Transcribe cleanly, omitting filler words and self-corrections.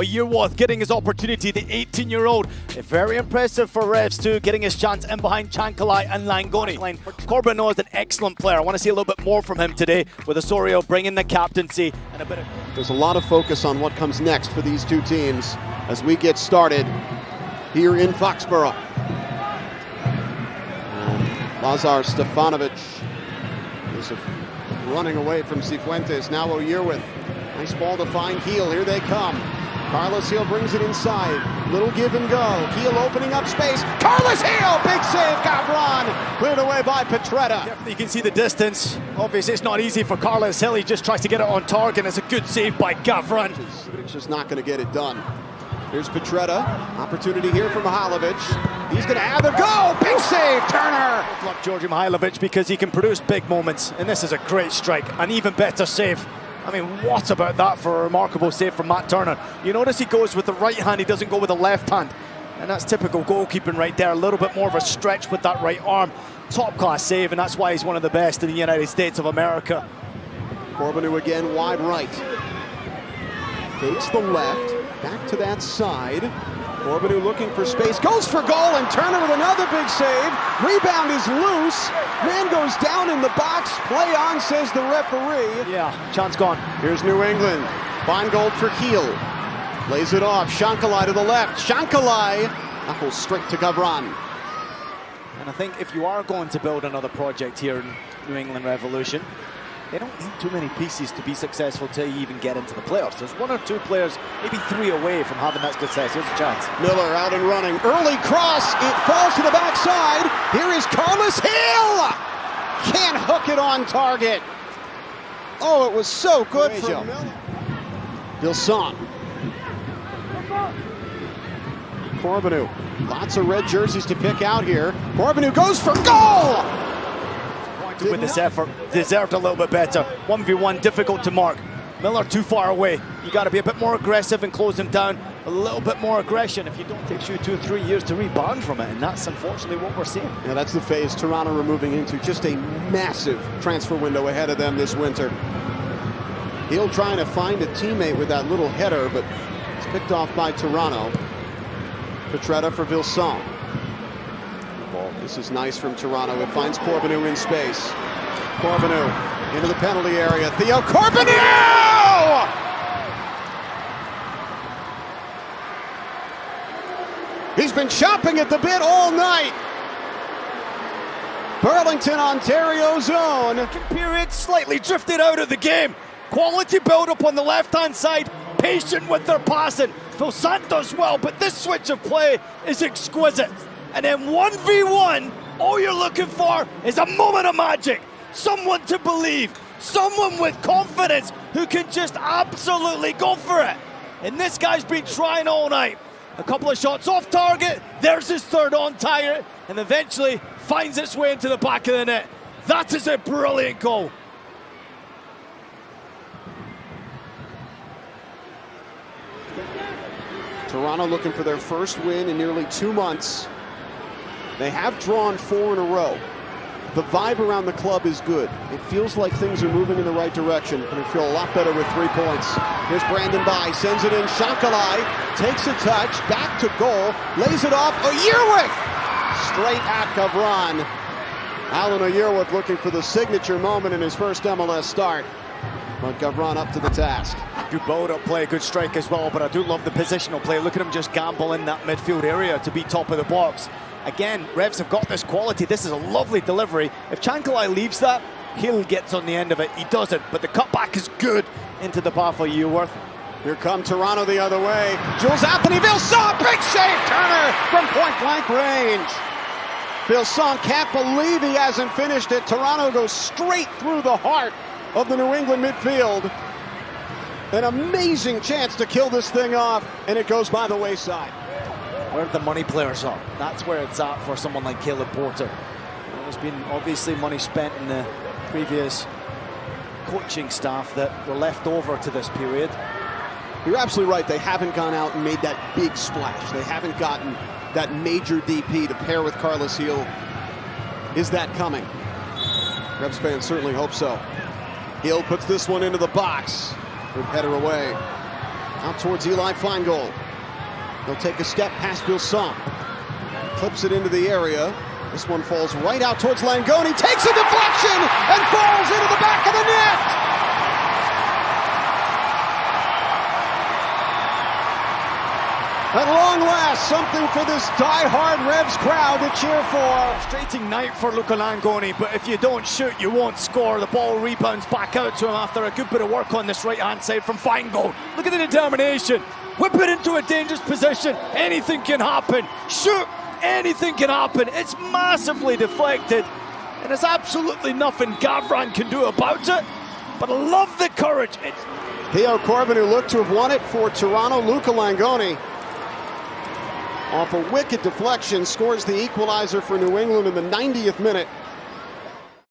Yearworth getting his opportunity, the 18-year-old. Very impressive for Revs too, getting his chance in behind Chankalai and Langoni. Corbeanu is an excellent player. I want to see a little bit more from him today, with Osorio bringing the captaincy and a bit of... There's a lot of focus on what comes next for these two teams as we get started here in Foxborough. Lazar Stefanovic is running away from Cifuentes. Now Yearworth. Nice ball to find Heel. Here they come. Carlos Heel brings it inside. Little give and go. Heel opening up space. Carlos Heel! Big save, Gavron! Cleared away by Petretta. You can see the distance. Obviously, it's not easy for Carlos Hill. He just tries to get it on target. It's a good save by Gavron. It's just not going to get it done. Here's Petretta. Opportunity here for Mihailovic. He's going to have a go. Big save, Turner. Good luck, Georgi Mihailovic, because he can produce big moments. And this is a great strike. An even better save. I mean, what about that for a remarkable save from Matt Turner? You notice he goes with the right hand, he doesn't go with the left hand. And that's typical goalkeeping right there. A little bit more of a stretch with that right arm. Top class save, and that's why he's one of the best in the United States of America. Corbeanu again, wide right. Fakes the left, back to that side. Corbeanu looking for space, goes for goal, and Turner with another big save. Rebound is loose. Man goes down in the box. Play on, says the referee. Yeah, chance gone. Here's New England. Feingold for Heel. Lays it off. Chankalai to the left. Chankalai knuckles straight to Gavron. And I think if you are going to build another project here in New England Revolution, they don't need too many pieces to be successful to even get into the playoffs. There's one or two players, maybe three away from having that success. Here's a chance. Miller out and running. Early cross. It falls to the backside. Here is Carlos Hill. Can't hook it on target. Oh, it was so good from Miller. Vilson. Corbeanu. Lots of red jerseys to pick out here. Corbeanu goes for goal. With this effort, deserved a little bit better. 1v1, difficult to mark. Miller too far away. You got to be a bit more aggressive and close him down. A little bit more aggression. If you don't, it takes you 2 or 3 years to rebound from it, and that's unfortunately what we're seeing. Yeah, that's the phase Toronto are moving into. Just a massive transfer window ahead of them this winter. Hill trying to find a teammate with that little header, but it's picked off by Toronto. Petretta for Vilson. This is nice from Toronto. It finds Corbeanu in space. Corbeanu into the penalty area. Theo Corbeanu! He's been chopping at the bit all night. Burlington, Ontario's own. Period, slightly drifted out of the game. Quality build up on the left-hand side. Patient with their passing. Dos Santos well, but this switch of play is exquisite. And then 1v1, all you're looking for is a moment of magic. Someone to believe, someone with confidence who can just absolutely go for it. And this guy's been trying all night. A couple of shots off target, there's his third on target, and eventually finds its way into the back of the net. That is a brilliant goal. Toronto looking for their first win in nearly 2 months. They have drawn 4 in a row. The vibe around the club is good. It feels like things are moving in the right direction, and it feel a lot better with 3 points. Here's Brandon Bai, sends it in. Chankalai takes a touch, back to goal, lays it off. Yearworth! Straight at Gavron. Alan Yearworth looking for the signature moment in his first MLS start. But Gavron up to the task. Good build-up play, good strike as well, but I do love the positional play. Look at him just gamble in that midfield area to be top of the box. Again, Revs have got this quality. This is a lovely delivery. If Chankalai leaves that, Hill gets on the end of it. He doesn't, but the cutback is good into the path of Yearworth. Here come Toronto the other way. Jules Anthony Vilson, big save, Turner from point-blank range. Vilson can't believe he hasn't finished it. Toronto goes straight through the heart of the New England midfield. An amazing chance to kill this thing off, and it goes by the wayside. Where the money players are, that's where it's at for someone like Caleb Porter. There's been obviously money spent in the previous coaching staff that were left over to this period. You're absolutely right. They haven't gone out and made that big splash. They haven't gotten that major DP to pair with Carlos Hill. Is that coming? Revs fans certainly hope so. Hill puts this one into the box. Good header away. Out towards Eli Feingold. He'll take a step past Vilsaint. Clips it into the area. This one falls right out towards Langoni. Takes a deflection and falls into the back of the net. At long last, something for this die-hard Revs crowd to cheer for. Frustrating night for Luca Langoni, but if you don't shoot, you won't score. The ball rebounds back out to him after a good bit of work on this right-hand side from Feingold. Look at the determination. Whip it into a dangerous position. Anything can happen. Shoot. Anything can happen. It's massively deflected, and there's absolutely nothing Gavran can do about it. But I love the courage. Theo Corbeanu looked to have won it for Toronto. Luca Langoni, off a wicked deflection, scores the equalizer for New England in the 90th minute.